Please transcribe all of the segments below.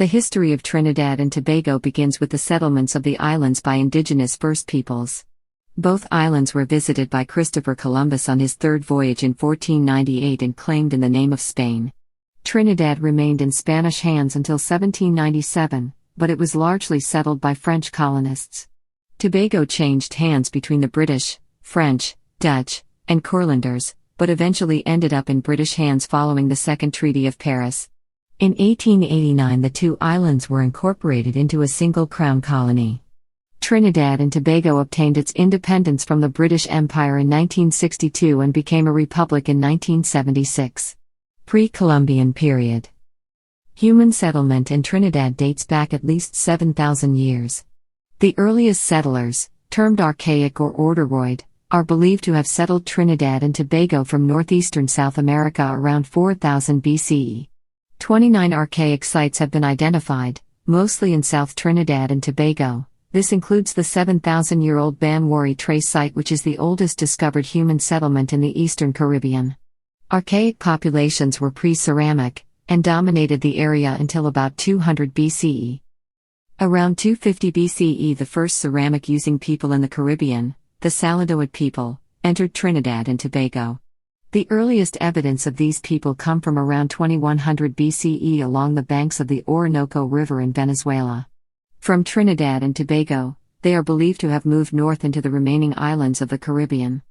The history of Trinidad and Tobago begins with the settlements of the islands by Indigenous First Peoples. Both islands were visited by Christopher Columbus on his third voyage in 1498 and claimed in the name of Spain. Trinidad remained in Spanish hands until 1797, but it was largely settled by French colonists. Tobago changed hands between the British, French, Dutch, and Courlanders, but eventually ended up in British hands following the Second Treaty of Paris. In 1889, the two islands were incorporated into a single crown colony. Trinidad and Tobago obtained its independence from the British Empire in 1962 and became a republic in 1976. Pre-Columbian period. Human settlement in Trinidad dates back at least 7,000 years. The earliest settlers, termed Archaic or Ortoiroid, are believed to have settled Trinidad and Tobago from northeastern South America around 4000 BCE. 29 archaic sites have been identified, mostly in South Trinidad and Tobago. This includes the 7,000-year-old Banwari Trace site, which is the oldest discovered human settlement in the Eastern Caribbean. Archaic populations were pre-ceramic, and dominated the area until about 200 BCE. Around 250 BCE, the first ceramic-using people in the Caribbean, the Saladoid people, entered Trinidad and Tobago. The earliest evidence of these people come from around 2100 BCE along the banks of the Orinoco River in Venezuela. From Trinidad and Tobago, they are believed to have moved north into the remaining islands of the Caribbean.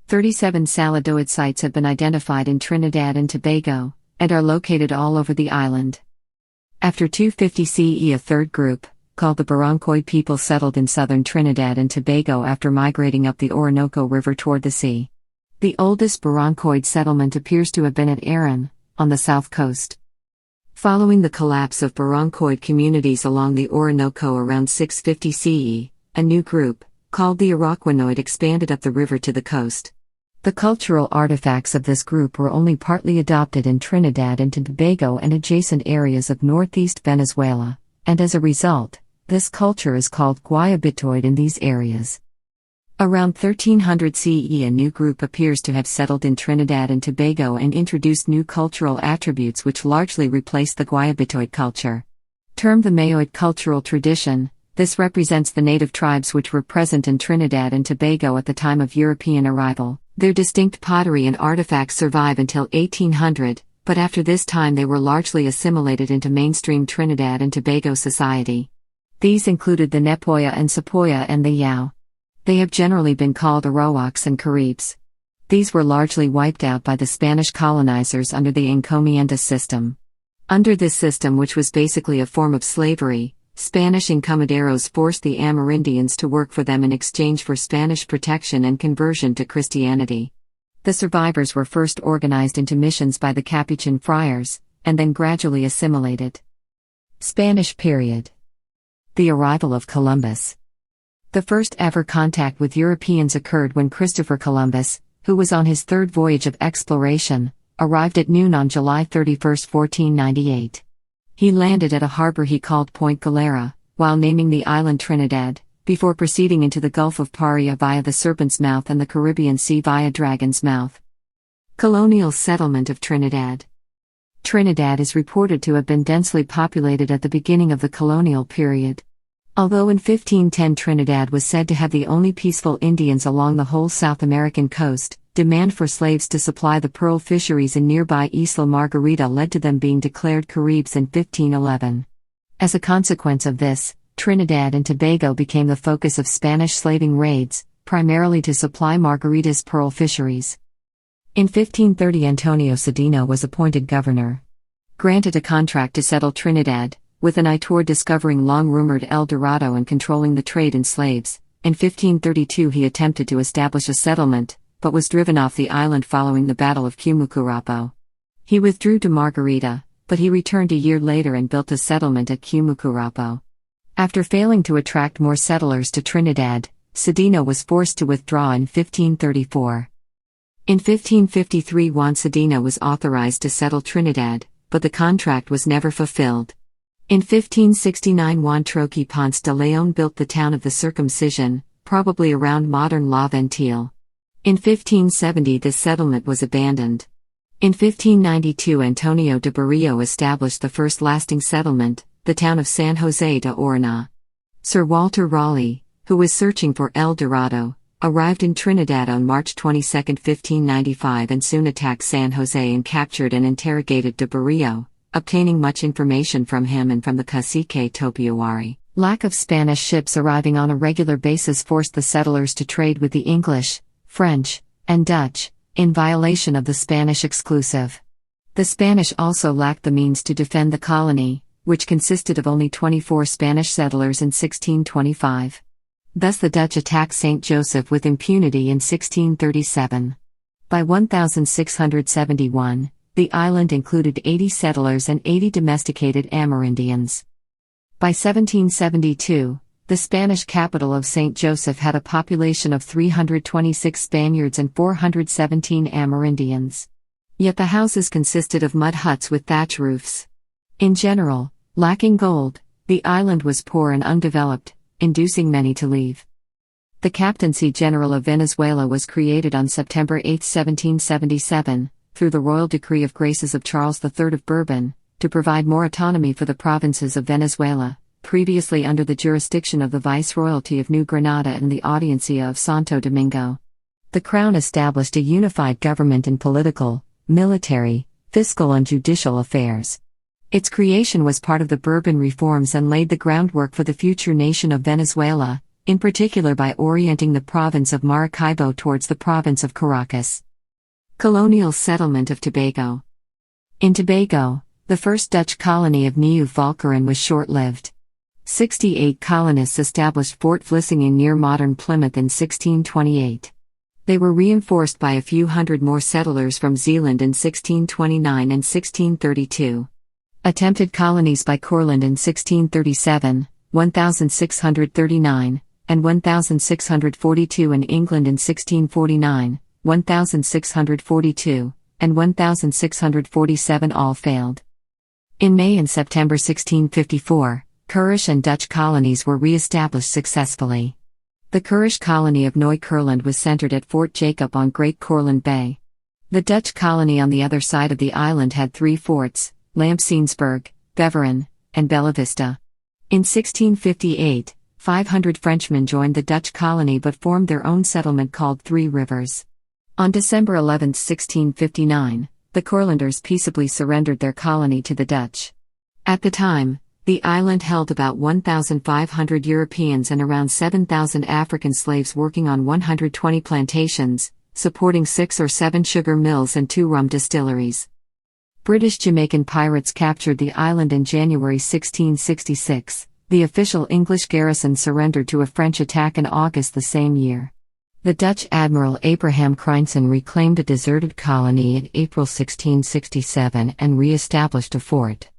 37 Saladoid sites have been identified in Trinidad and Tobago, and are located all over the island. After 250 CE, a third group, called the Barrancoid people, settled in southern Trinidad and Tobago after migrating up the Orinoco River toward the sea. The oldest Barrancoid settlement appears to have been at Aran, on the south coast. Following the collapse of Barrancoid communities along the Orinoco around 650 CE, a new group, called the Araucanoid, expanded up the river to the coast. The cultural artifacts of this group were only partly adopted in Trinidad and Tobago and adjacent areas of northeast Venezuela, and as a result, this culture is called Guayabitoid in these areas. Around 1300 CE, a new group appears to have settled in Trinidad and Tobago and introduced new cultural attributes which largely replaced the Guayabitoid culture. Termed the Mayoid cultural tradition, this represents the native tribes which were present in Trinidad and Tobago at the time of European arrival. Their distinct pottery and artifacts survive until 1800, but after this time they were largely assimilated into mainstream Trinidad and Tobago society. These included the Nepoya and Sepoya and the Yao. They have generally been called Arawaks and Caribs. These were largely wiped out by the Spanish colonizers under the encomienda system. Under this system, which was basically a form of slavery, Spanish encomenderos forced the Amerindians to work for them in exchange for Spanish protection and conversion to Christianity. The survivors were first organized into missions by the Capuchin friars, and then gradually assimilated. Spanish period. The arrival of Columbus. The first ever contact with Europeans occurred when Christopher Columbus, who was on his third voyage of exploration, arrived at noon on July 31, 1498. He landed at a harbor he called Point Galera, while naming the island Trinidad, before proceeding into the Gulf of Paria via the Serpent's Mouth and the Caribbean Sea via Dragon's Mouth. Colonial settlement of Trinidad. Trinidad is reported to have been densely populated at the beginning of the colonial period. Although in 1510 Trinidad was said to have the only peaceful Indians along the whole South American coast, demand for slaves to supply the pearl fisheries in nearby Isla Margarita led to them being declared Caribs in 1511. As a consequence of this, Trinidad and Tobago became the focus of Spanish slaving raids, primarily to supply Margarita's pearl fisheries. In 1530 Antonio Cedeno was appointed governor. Granted a contract to settle Trinidad, with an eye toward discovering long-rumored El Dorado and controlling the trade in slaves. In 1532 he attempted to establish a settlement, but was driven off the island following the Battle of Cumucurapo. He withdrew to Margarita, but he returned a year later and built a settlement at Cumucurapo. After failing to attract more settlers to Trinidad, Cedeno was forced to withdraw in 1534. In 1553 Juan Cedeno was authorized to settle Trinidad, but the contract was never fulfilled. In 1569 Juan Troqui Ponce de León built the town of the Circumcision, probably around modern La Ventil. In 1570 this settlement was abandoned. In 1592 Antonio de Barrio established the first lasting settlement, the town of San Jose de Orona. Sir Walter Raleigh, who was searching for El Dorado, arrived in Trinidad on March 22, 1595 and soon attacked San Jose and captured and interrogated de Barrio, obtaining much information from him and from the cacique Topiawari. Lack of Spanish ships arriving on a regular basis forced the settlers to trade with the English, French, and Dutch, in violation of the Spanish exclusive. The Spanish also lacked the means to defend the colony, which consisted of only 24 Spanish settlers in 1625. Thus the Dutch attacked St. Joseph with impunity in 1637. By 1671, the island included 80 settlers and 80 domesticated Amerindians. By 1772, the Spanish capital of St. Joseph had a population of 326 Spaniards and 417 Amerindians. Yet the houses consisted of mud huts with thatch roofs. In general, lacking gold, the island was poor and undeveloped, inducing many to leave. The Captaincy General of Venezuela was created on September 8, 1777, through the Royal Decree of Graces of Charles III of Bourbon, to provide more autonomy for the provinces of Venezuela, previously under the jurisdiction of the Viceroyalty of New Granada and the Audiencia of Santo Domingo. The Crown established a unified government in political, military, fiscal and judicial affairs. Its creation was part of the Bourbon reforms and laid the groundwork for the future nation of Venezuela, in particular by orienting the province of Maracaibo towards the province of Caracas. Colonial settlement of Tobago. In Tobago, the first Dutch colony of Nieuw Valkeren was short-lived. 68 colonists established Fort Vlissingen near modern Plymouth in 1628. They were reinforced by a few hundred more settlers from Zeeland in 1629 and 1632. Attempted colonies by Courland in 1637, 1639, and 1642 in England in 1649, 1642, and 1647 all failed. In May and September 1654, Kurish and Dutch colonies were re-established successfully. The Kurish colony of Nieuw-Courland was centered at Fort Jacob on Great Courland Bay. The Dutch colony on the other side of the island had 3 forts, Lampsensburg, Beveren, and Bella Vista. In 1658, 500 Frenchmen joined the Dutch colony but formed their own settlement called 3 Rivers. On December 11, 1659, the Courlanders peaceably surrendered their colony to the Dutch. At the time, the island held about 1,500 Europeans and around 7,000 African slaves working on 120 plantations, supporting 6 or 7 sugar mills and 2 rum distilleries. British Jamaican pirates captured the island in January 1666. The official English garrison surrendered to a French attack in August the same year. The Dutch Admiral Abraham Crynson reclaimed a deserted colony in April 1667 and re-established a fort.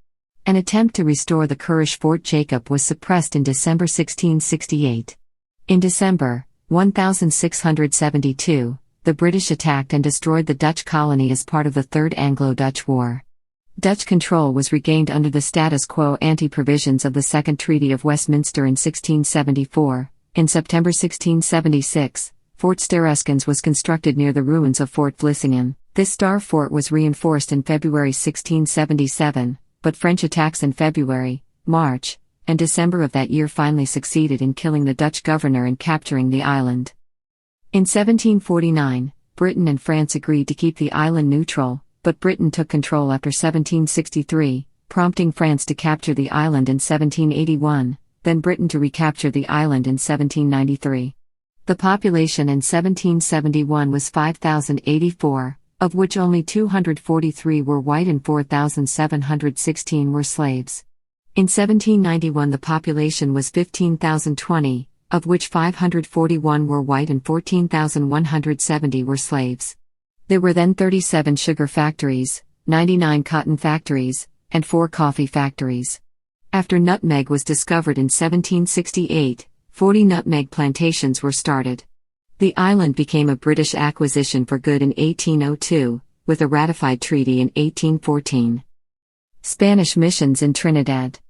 An attempt to restore the Kurish Fort Jacob was suppressed in December 1668. In December 1672, the British attacked and destroyed the Dutch colony as part of the Third Anglo-Dutch War. Dutch control was regained under the status quo ante provisions of the Second Treaty of Westminster in 1674. In September 1676, Fort Stereskens was constructed near the ruins of Fort Vlissingen. This star fort was reinforced in February 1677, but French attacks in February, March, and December of that year finally succeeded in killing the Dutch governor and capturing the island. In 1749, Britain and France agreed to keep the island neutral, but Britain took control after 1763, prompting France to capture the island in 1781, then Britain to recapture the island in 1793. The population in 1771 was 5,084, of which only 243 were white and 4,716 were slaves. In 1791 the population was 15,020, of which 541 were white and 14,170 were slaves. There were then 37 sugar factories, 99 cotton factories, and 4 coffee factories. After nutmeg was discovered in 1768, 40 nutmeg plantations were started. The island became a British acquisition for good in 1802, with a ratified treaty in 1814. Spanish missions in Trinidad.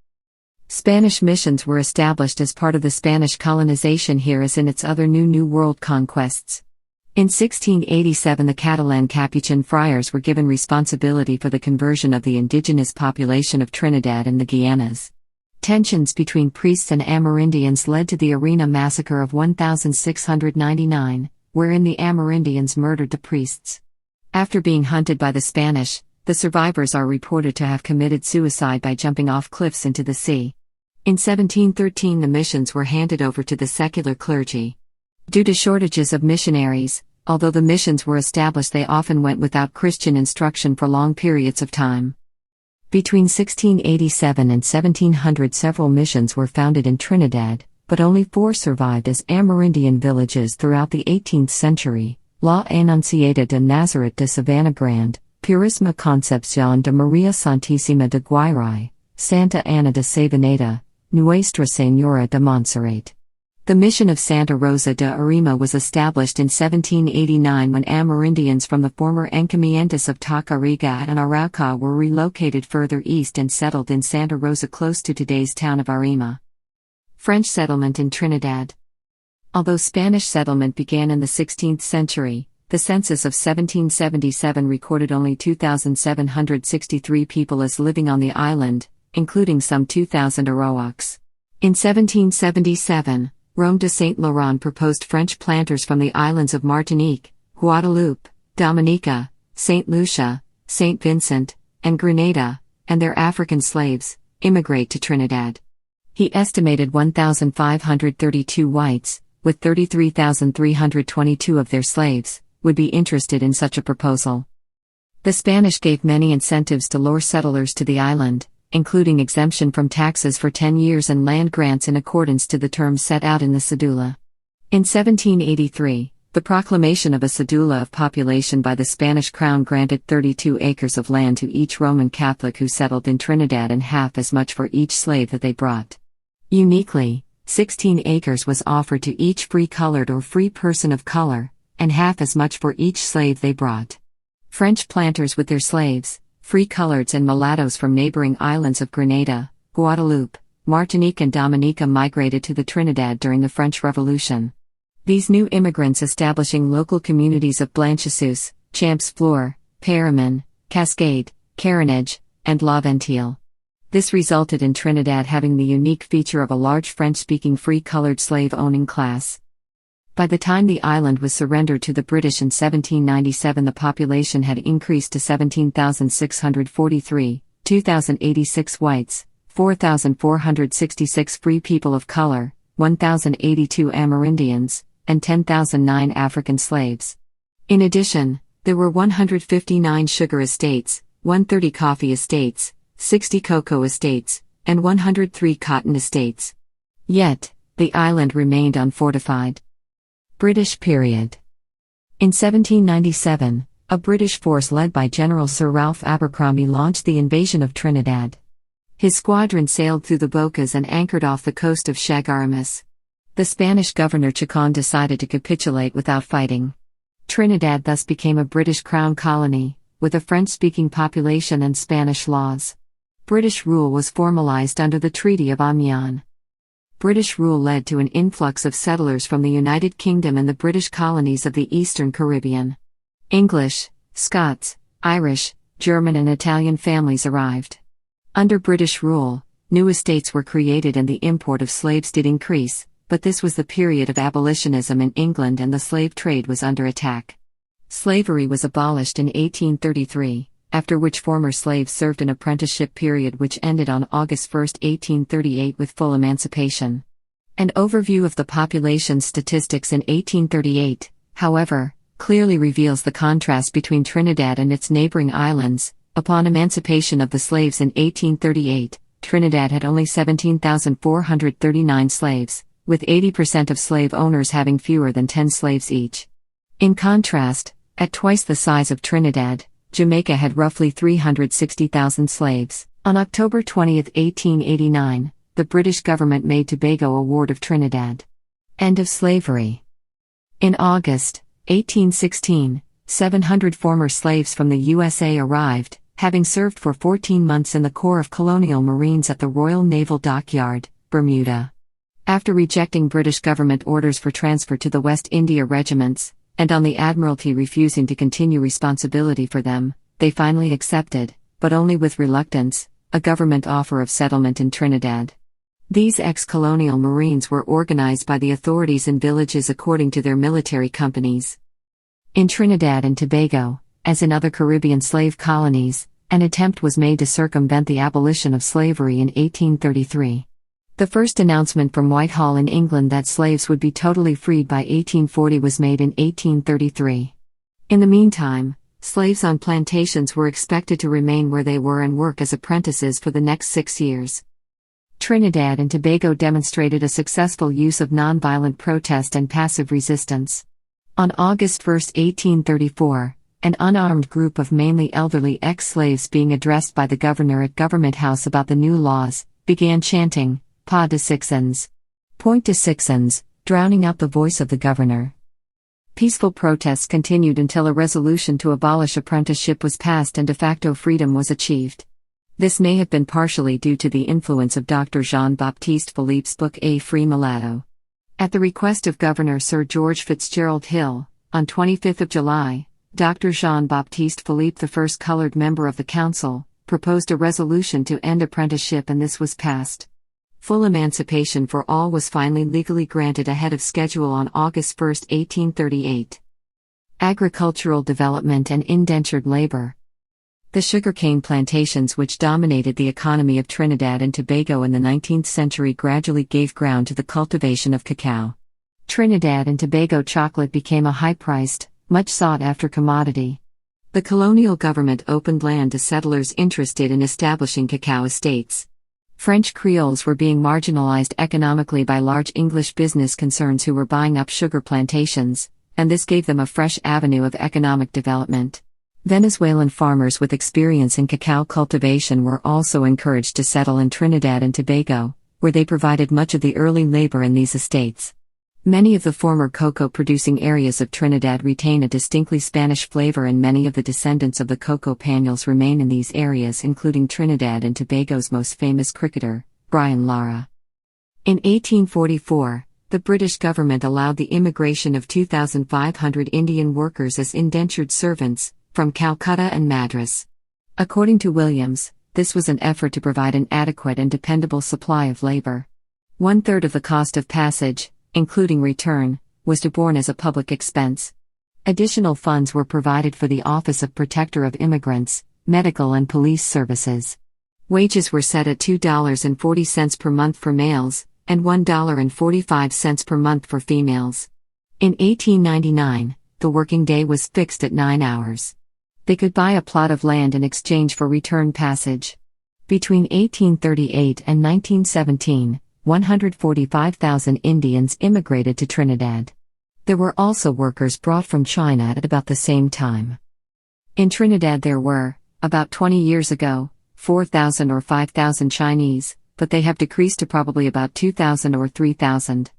Spanish missions were established as part of the Spanish colonization here as in its other New World conquests. In 1687 the Catalan Capuchin friars were given responsibility for the conversion of the indigenous population of Trinidad and the Guianas. Tensions between priests and Amerindians led to the Arena Massacre of 1699, wherein the Amerindians murdered the priests. After being hunted by the Spanish, the survivors are reported to have committed suicide by jumping off cliffs into the sea. In 1713 the missions were handed over to the secular clergy. Due to shortages of missionaries, although the missions were established, they often went without Christian instruction for long periods of time. Between 1687 and 1700 several missions were founded in Trinidad, but only 4 survived as Amerindian villages throughout the 18th century: La Anunciada de Nazaret de Savannah Grande, Purísima Concepción de María Santísima de Guairai, Santa Ana de Sabaneta, Nuestra Señora de Montserrat. The mission of Santa Rosa de Arima was established in 1789 when Amerindians from the former encomiendas of Tacarigua and Arauca were relocated further east and settled in Santa Rosa close to today's town of Arima. French settlement in Trinidad. Although Spanish settlement began in the 16th century, the census of 1777 recorded only 2,763 people as living on the island, including some 2,000 Arawaks. In 1777, Rome de Saint Laurent proposed French planters from the islands of Martinique, Guadeloupe, Dominica, Saint Lucia, Saint Vincent, and Grenada, and their African slaves, immigrate to Trinidad. He estimated 1,532 whites, with 33,322 of their slaves, would be interested in such a proposal. The Spanish gave many incentives to lure settlers to the island, including exemption from taxes for 10 years and land grants in accordance to the terms set out in the cedula. In 1783, the proclamation of a cedula of population by the Spanish crown granted 32 acres of land to each Roman Catholic who settled in Trinidad and half as much for each slave that they brought. Uniquely, 16 acres was offered to each free-colored or free person of color, and half as much for each slave they brought. French planters with their slaves, free-coloreds and mulattoes from neighboring islands of Grenada, Guadeloupe, Martinique and Dominica migrated to the Trinidad during the French Revolution. These new immigrants establishing local communities of Blanchisseuse, Champs-Fleur, Péramin, Cascade, Carenage, and La Ventile. This resulted in Trinidad having the unique feature of a large French-speaking free-colored slave-owning class. By the time the island was surrendered to the British in 1797, the population had increased to 17,643, 2,086 whites, 4,466 free people of color, 1,082 Amerindians, and 10,009 African slaves. In addition, there were 159 sugar estates, 130 coffee estates, 60 cocoa estates, and 103 cotton estates. Yet, the island remained unfortified. British period. In 1797, a British force led by General Sir Ralph Abercrombie launched the invasion of Trinidad. His squadron sailed through the Bocas and anchored off the coast of Chaguaramas. The Spanish governor Chacon decided to capitulate without fighting. Trinidad thus became a British crown colony, with a French-speaking population and Spanish laws. British rule was formalized under the Treaty of Amiens. British rule led to an influx of settlers from the United Kingdom and the British colonies of the Eastern Caribbean. English, Scots, Irish, German and Italian families arrived. Under British rule, new estates were created and the import of slaves did increase, but this was the period of abolitionism in England and the slave trade was under attack. Slavery was abolished in 1833, after which former slaves served an apprenticeship period which ended on August 1, 1838 with full emancipation. An overview of the population statistics in 1838, however, clearly reveals the contrast between Trinidad and its neighboring islands. Upon emancipation of the slaves in 1838, Trinidad had only 17,439 slaves, with 80% of slave owners having fewer than 10 slaves each. In contrast, at twice the size of Trinidad, Jamaica had roughly 360,000 slaves. On October 20, 1889, the British government made Tobago a ward of Trinidad. End of slavery. In August 1816, 700 former slaves from the USA arrived, having served for 14 months in the Corps of Colonial Marines at the Royal Naval Dockyard, Bermuda. After rejecting British government orders for transfer to the West India regiments, and on the Admiralty refusing to continue responsibility for them, they finally accepted, but only with reluctance, a government offer of settlement in Trinidad. These ex-colonial Marines were organized by the authorities in villages according to their military companies. In Trinidad and Tobago, as in other Caribbean slave colonies, an attempt was made to circumvent the abolition of slavery in 1833. The first announcement from Whitehall in England that slaves would be totally freed by 1840 was made in 1833. In the meantime, slaves on plantations were expected to remain where they were and work as apprentices for the next 6 years. Trinidad and Tobago demonstrated a successful use of nonviolent protest and passive resistance. On August 1, 1834, an unarmed group of mainly elderly ex-slaves being addressed by the governor at Government House about the new laws, began chanting, "Pa de Sixons. Point to Sixons," drowning out the voice of the governor. Peaceful protests continued until a resolution to abolish apprenticeship was passed and de facto freedom was achieved. This may have been partially due to the influence of Dr. Jean-Baptiste Philippe's book A Free Mulatto. At the request of Governor Sir George Fitzgerald Hill, on 25 July, Dr. Jean-Baptiste Philippe, the first colored member of the council, proposed a resolution to end apprenticeship, and this was passed. Full emancipation for all was finally legally granted ahead of schedule on August 1, 1838. Agricultural development and indentured labor. The sugarcane plantations which dominated the economy of Trinidad and Tobago in the 19th century gradually gave ground to the cultivation of cacao. Trinidad and Tobago chocolate became a high-priced, much sought-after commodity. The colonial government opened land to settlers interested in establishing cacao estates. French Creoles were being marginalized economically by large English business concerns who were buying up sugar plantations, and this gave them a fresh avenue of economic development. Venezuelan farmers with experience in cacao cultivation were also encouraged to settle in Trinidad and Tobago, where they provided much of the early labor in these estates. Many of the former cocoa-producing areas of Trinidad retain a distinctly Spanish flavor, and many of the descendants of the cocoa panuels remain in these areas, including Trinidad and Tobago's most famous cricketer, Brian Lara. In 1844, the British government allowed the immigration of 2,500 Indian workers as indentured servants, from Calcutta and Madras. According to Williams, this was an effort to provide an adequate and dependable supply of labor. 1/3 of the cost of passage, including return, was to borne as a public expense. Additional funds were provided for the Office of Protector of Immigrants, medical and police services. Wages were set at $2.40 per month for males, and $1.45 per month for females. In 1899, the working day was fixed at 9 hours. They could buy a plot of land in exchange for return passage. Between 1838 and 1917, 145,000 Indians immigrated to Trinidad. There were also workers brought from China at about the same time. In Trinidad there were, about 20 years ago, 4,000 or 5,000 Chinese, but they have decreased to probably about 2,000 or 3,000.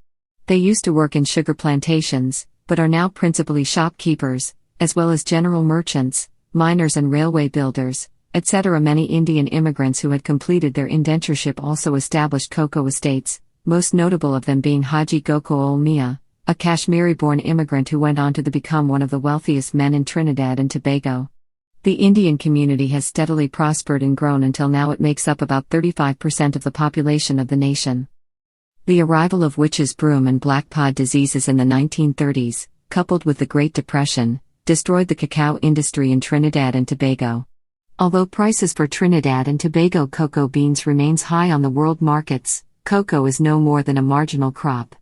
They used to work in sugar plantations, but are now principally shopkeepers, as well as general merchants, miners and railway builders, etc. Many Indian immigrants who had completed their indentureship also established cocoa estates, most notable of them being Haji Goko ol Mia, a Kashmiri-born immigrant who went on to become one of the wealthiest men in Trinidad and Tobago. The Indian community has steadily prospered and grown until now it makes up about 35% of the population of the nation. The arrival of witches' broom and black pod diseases in the 1930s, coupled with the Great Depression, destroyed the cacao industry in Trinidad and Tobago. Although prices for Trinidad and Tobago cocoa beans remains high on the world markets, cocoa is no more than a marginal crop.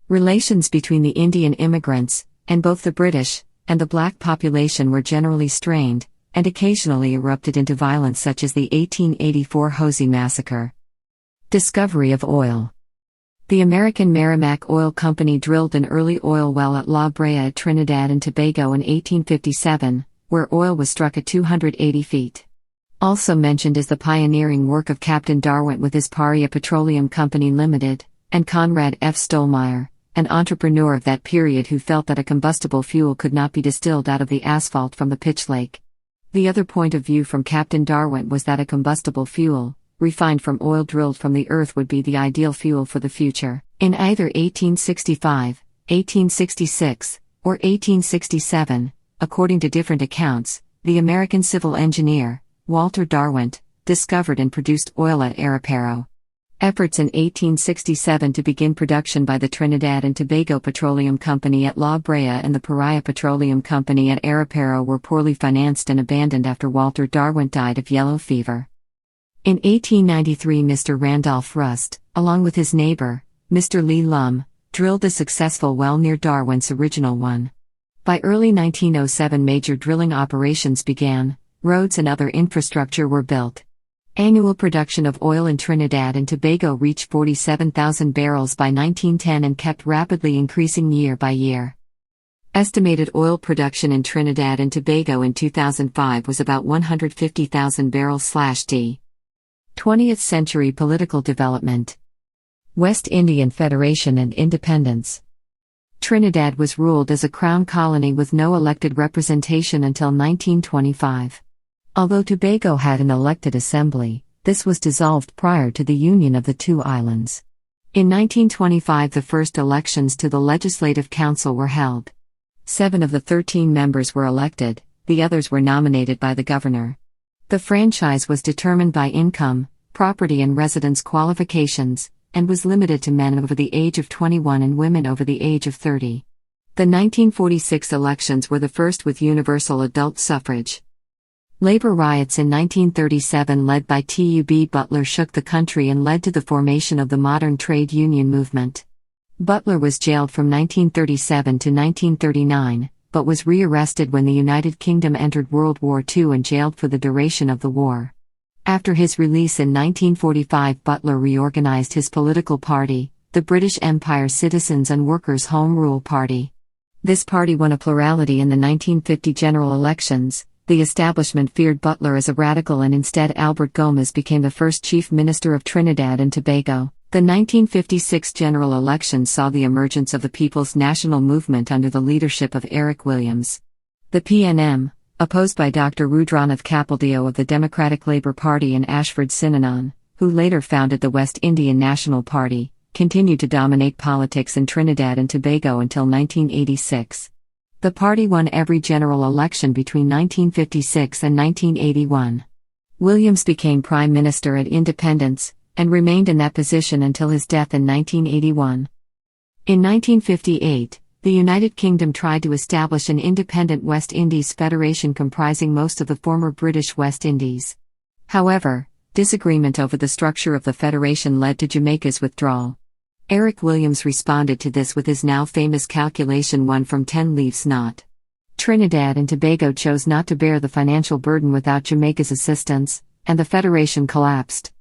Relations between the Indian immigrants, and both the British, and the black population were generally strained, and occasionally erupted into violence such as the 1884 Hosey Massacre. Discovery of oil. The American Merrimack Oil Company drilled an early oil well at La Brea at Trinidad and Tobago in 1857, where oil was struck at 280 feet. Also mentioned is the pioneering work of Captain Darwin with his Paria Petroleum Company Limited, and Conrad F. Stollmeyer, an entrepreneur of that period who felt that a combustible fuel could not be distilled out of the asphalt from the pitch lake. The other point of view from Captain Darwin was that a combustible fuel, refined from oil drilled from the earth, would be the ideal fuel for the future. In either 1865, 1866, or 1867, according to different accounts, the American civil engineer, Walter Darwin, discovered and produced oil at Ariparo. Efforts in 1867 to begin production by the Trinidad and Tobago Petroleum Company at La Brea and the Paria Petroleum Company at Ariparo were poorly financed and abandoned after Walter Darwin died of yellow fever. In 1893, Mr. Randolph Rust, along with his neighbor, Mr. Lee Lum, drilled a successful well near Darwin's original one. By early 1907, major drilling operations began, roads and other infrastructure were built. Annual production of oil in Trinidad and Tobago reached 47,000 barrels by 1910 and kept rapidly increasing year by year. Estimated oil production in Trinidad and Tobago in 2005 was about 150,000 barrels/d. 20th century political development. West Indian Federation and independence. Trinidad was ruled as a crown colony with no elected representation until 1925. Although Tobago had an elected assembly, this was dissolved prior to the union of the two islands. In 1925, the first elections to the Legislative Council were held. 7 of the 13 members were elected, the others were nominated by the governor. The franchise was determined by income, property and residence qualifications, and was limited to men over the age of 21 and women over the age of 30. The 1946 elections were the first with universal adult suffrage. Labor riots in 1937 led by T.U.B. Butler shook the country and led to the formation of the modern trade union movement. Butler was jailed from 1937 to 1939, but was rearrested when the United Kingdom entered World War II and jailed for the duration of the war. After his release in 1945, Butler reorganized his political party, the British Empire Citizens and Workers' Home Rule Party. This party won a plurality in the 1950 general elections. The establishment feared Butler as a radical and instead Albert Gomez became the first chief minister of Trinidad and Tobago. The 1956 general election saw the emergence of the People's National Movement under the leadership of Eric Williams. The PNM, opposed by Dr. Rudranath Kapildeo of the Democratic Labour Party and Ashford Sinanan, who later founded the West Indian National Party, continued to dominate politics in Trinidad and Tobago until 1986. The party won every general election between 1956 and 1981. Williams became prime minister at independence, and remained in that position until his death in 1981. In 1958, the United Kingdom tried to establish an independent West Indies Federation comprising most of the former British West Indies. However, disagreement over the structure of the federation led to Jamaica's withdrawal. Eric Williams responded to this with his now famous calculation 1 from 10 leaves not. Trinidad and Tobago chose not to bear the financial burden without Jamaica's assistance, and the federation collapsed.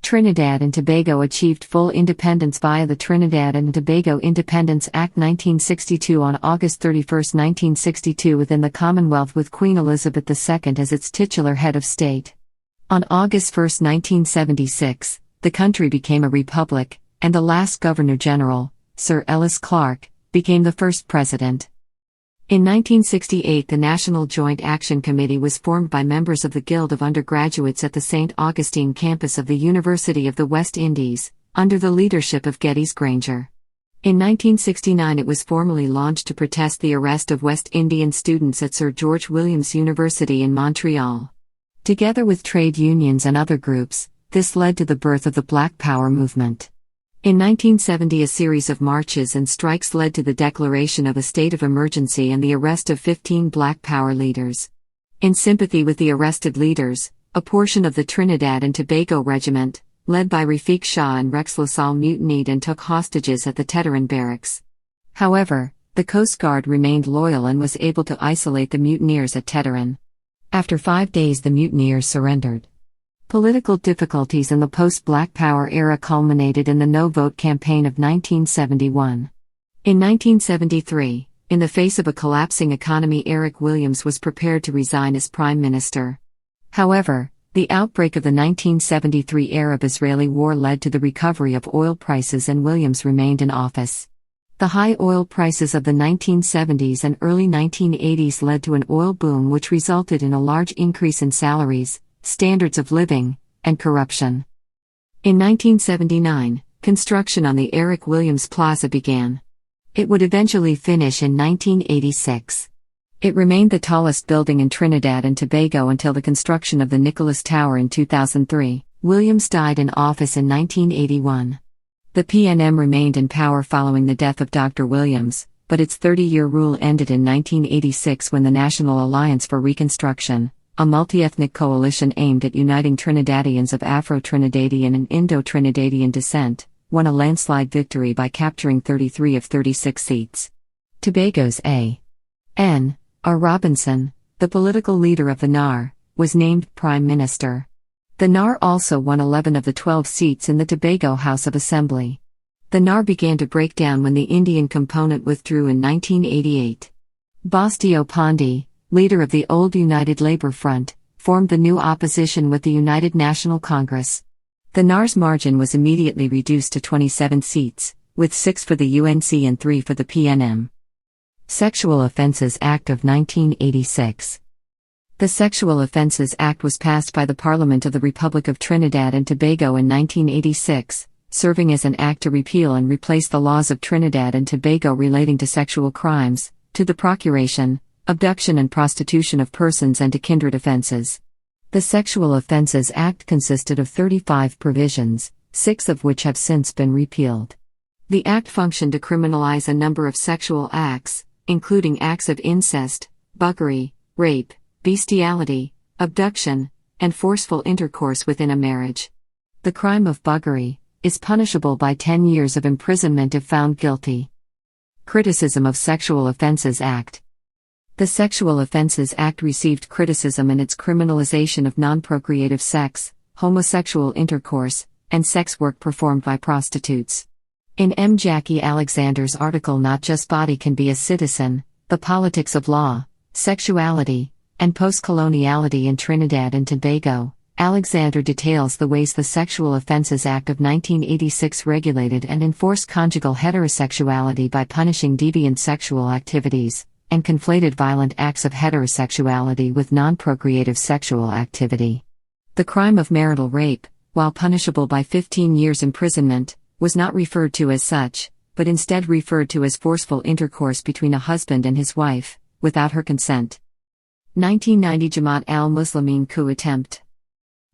Trinidad and Tobago achieved full independence via the Trinidad and Tobago Independence Act 1962 on August 31, 1962 within the Commonwealth with Queen Elizabeth II as its titular head of state. On August 1, 1976, the country became a republic, and the last Governor-General, Sir Ellis Clark, became the first president. In 1968, the National Joint Action Committee was formed by members of the Guild of Undergraduates at the St. Augustine campus of the University of the West Indies, under the leadership of Geddes Granger. In 1969, it was formally launched to protest the arrest of West Indian students at Sir George Williams University in Montreal. Together with trade unions and other groups, this led to the birth of the Black Power movement. In 1970, a series of marches and strikes led to the declaration of a state of emergency and the arrest of 15 Black Power leaders. In sympathy with the arrested leaders, a portion of the Trinidad and Tobago Regiment, led by Rafiq Shah and Rex LaSalle, mutinied and took hostages at the Teteran barracks. However, the Coast Guard remained loyal and was able to isolate the mutineers at Teteran. After 5 days, the mutineers surrendered. Political difficulties in the post-Black Power era culminated in the no-vote campaign of 1971. In 1973, in the face of a collapsing economy, Eric Williams was prepared to resign as prime minister. However, the outbreak of the 1973 Arab-Israeli War led to the recovery of oil prices and Williams remained in office. The high oil prices of the 1970s and early 1980s led to an oil boom which resulted in a large increase in salaries, standards of living, and corruption. In 1979, construction on the Eric Williams Plaza began. It would eventually finish in 1986. It remained the tallest building in Trinidad and Tobago until the construction of the Nicholas Tower in 2003. Williams died in office in 1981. The PNM remained in power following the death of Dr. Williams, but its 30-year rule ended in 1986 when the National Alliance for Reconstruction, a multi-ethnic coalition aimed at uniting Trinidadians of Afro-Trinidadian and Indo-Trinidadian descent, won a landslide victory by capturing 33 of 36 seats. Tobago's A.N. R. Robinson, the political leader of the NAR, was named Prime Minister. The NAR also won 11 of the 12 seats in the Tobago House of Assembly. The NAR began to break down when the Indian component withdrew in 1988. Bastio Pondy, leader of the old United Labour Front, formed the new opposition with the United National Congress. The NAR's margin was immediately reduced to 27 seats, with 6 for the UNC and 3 for the PNM. Sexual Offences Act of 1986. The Sexual Offences Act was passed by the Parliament of the Republic of Trinidad and Tobago in 1986, serving as an act to repeal and replace the laws of Trinidad and Tobago relating to sexual crimes, to the procuration, abduction and prostitution of persons and to kindred offences. The Sexual Offences Act consisted of 35 provisions, 6 of which have since been repealed. The Act functioned to criminalize a number of sexual acts, including acts of incest, buggery, rape, bestiality, abduction, and forceful intercourse within a marriage. The crime of buggery is punishable by 10 years of imprisonment if found guilty. Criticism of Sexual Offences Act. The Sexual Offences Act received criticism in its criminalization of non-procreative sex, homosexual intercourse, and sex work performed by prostitutes. In M. Jackie Alexander's article Not Just Body Can Be a Citizen, The Politics of Law, Sexuality, and Post-Coloniality in Trinidad and Tobago, Alexander details the ways the Sexual Offences Act of 1986 regulated and enforced conjugal heterosexuality by punishing deviant sexual activities, and conflated violent acts of heterosexuality with non-procreative sexual activity. The crime of marital rape, while punishable by 15 years imprisonment, was not referred to as such, but instead referred to as forceful intercourse between a husband and his wife, without her consent. 1990 Jamaat al-Muslimin coup attempt.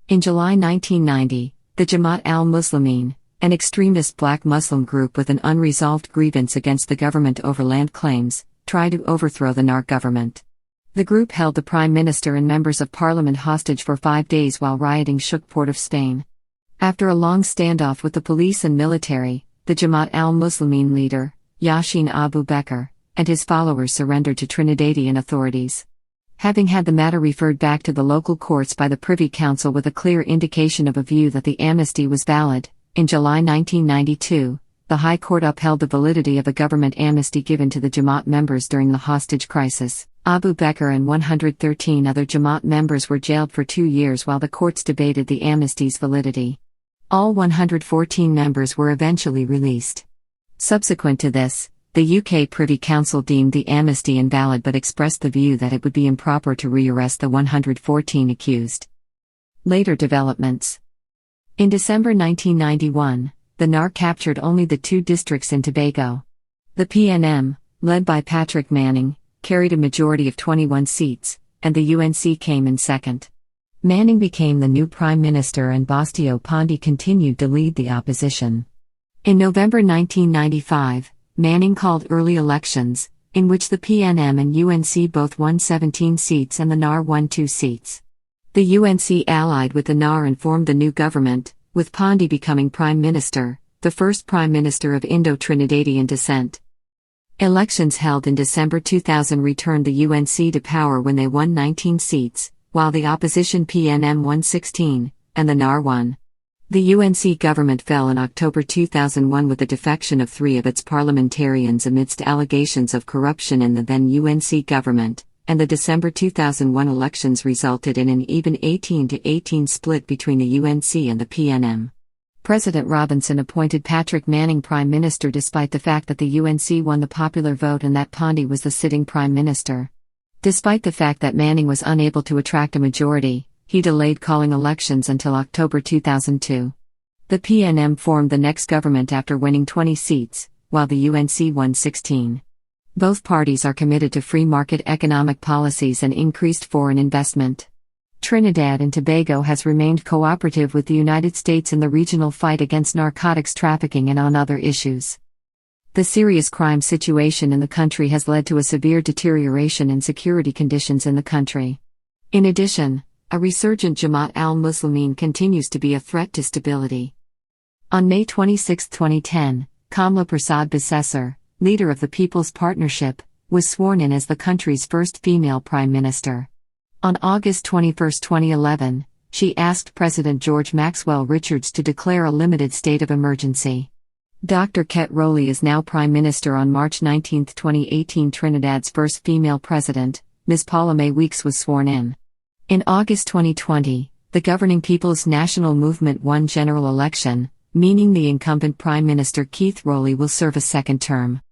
In July 1990, the Jamaat al-Muslimin, an extremist black Muslim group with an unresolved grievance against the government over land claims, tried to overthrow the NAR government. The group held the Prime Minister and members of Parliament hostage for 5 days while rioting shook Port of Spain. After a long standoff with the police and military, the Jamaat al-Muslimin leader, Yashin Abu Bakr, and his followers surrendered to Trinidadian authorities. Having had the matter referred back to the local courts by the Privy Council with a clear indication of a view that the amnesty was valid, in July 1992, the High Court upheld the validity of a government amnesty given to the Jamaat members during the hostage crisis. Abu Bakr and 113 other Jamaat members were jailed for 2 years while the courts debated the amnesty's validity. All 114 members were eventually released. Subsequent to this, the UK Privy Council deemed the amnesty invalid but expressed the view that it would be improper to rearrest the 114 accused. Later developments. In December 1991, the NAR captured only the 2 districts in Tobago. The PNM, led by Patrick Manning, carried a majority of 21 seats, and the UNC came in second. Manning became the new Prime Minister and Bastio Pondy continued to lead the opposition. In November 1995, Manning called early elections, in which the PNM and UNC both won 17 seats and the NAR won 2 seats. The UNC allied with the NAR and formed the new government, with Pondy becoming Prime Minister, the first Prime Minister of Indo-Trinidadian descent. Elections held in December 2000 returned the UNC to power when they won 19 seats, while the opposition PNM won 16, and the NAR won. The UNC government fell in October 2001 with the defection of 3 of its parliamentarians amidst allegations of corruption in the then UNC government, and the December 2001 elections resulted in an even 18-18 split between the UNC and the PNM. President Robinson appointed Patrick Manning Prime Minister despite the fact that the UNC won the popular vote and that Pondy was the sitting Prime Minister. Despite the fact that Manning was unable to attract a majority, he delayed calling elections until October 2002. The PNM formed the next government after winning 20 seats, while the UNC won 16. Both parties are committed to free market economic policies and increased foreign investment. Trinidad and Tobago has remained cooperative with the United States in the regional fight against narcotics trafficking and on other issues. The serious crime situation in the country has led to a severe deterioration in security conditions in the country. In addition, a resurgent Jamaat al-Muslimin continues to be a threat to stability. On May 26, 2010, Kamla Prasad Bisesar, leader of the People's Partnership, was sworn in as the country's first female prime minister. On August 21, 2011, she asked President George Maxwell Richards to declare a limited state of emergency. Dr. Ket Rowley is now Prime Minister. On March 19, 2018, Trinidad's first female president, Ms. Paula May Weeks, was sworn in. In August 2020, the governing People's National Movement won general election, meaning the incumbent Prime Minister Keith Rowley will serve a second term.